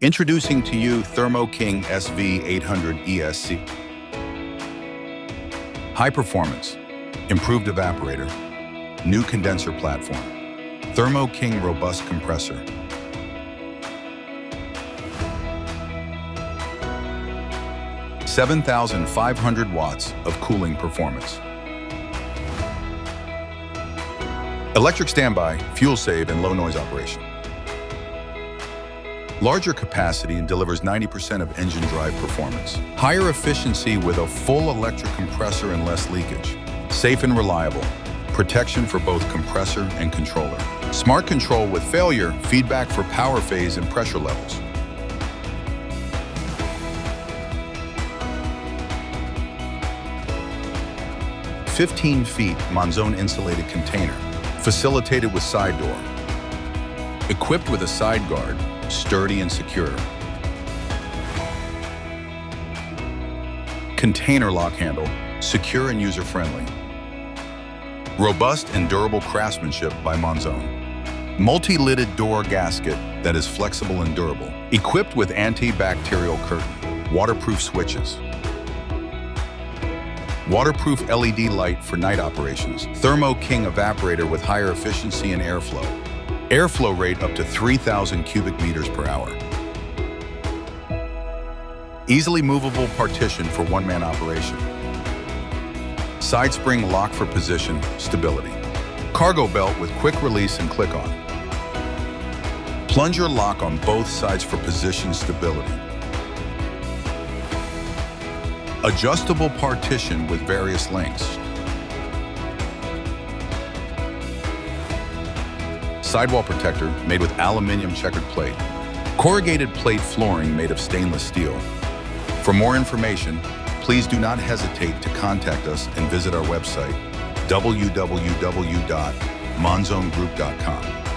Introducing to you Thermo King SV-800 ESC. High performance, improved evaporator, new condenser platform, Thermo King robust compressor. $7,500 watts of cooling performance. Electric standby, fuel save, and low noise operation. Larger capacity and delivers 90% of engine drive performance. Higher efficiency with a full electric compressor and less leakage. Safe and reliable. Protection for both compressor and controller. Smart control with failure, feedback for power phase and pressure levels. "15 feet Monzone insulated container, facilitated with side door. Equipped with a side guard, sturdy and secure. Container lock handle, secure and user-friendly. Robust and durable craftsmanship by Monzone. Multi-lidded door gasket that is flexible and durable. Equipped with antibacterial curtain, waterproof switches. Waterproof LED light for night operations. Thermo King evaporator with higher efficiency and airflow. Airflow rate up to 3,000 cubic meters per hour. Easily movable partition for one-man operation. Side spring lock for position, stability. Cargo belt with quick release and click on. Plunger lock on both sides for position stability. Adjustable partition with various lengths. Sidewall protector made with aluminum checkered plate. Corrugated plate flooring made of stainless steel. For more information, please do not hesitate to contact us and visit our website, www.monzonegroup.com.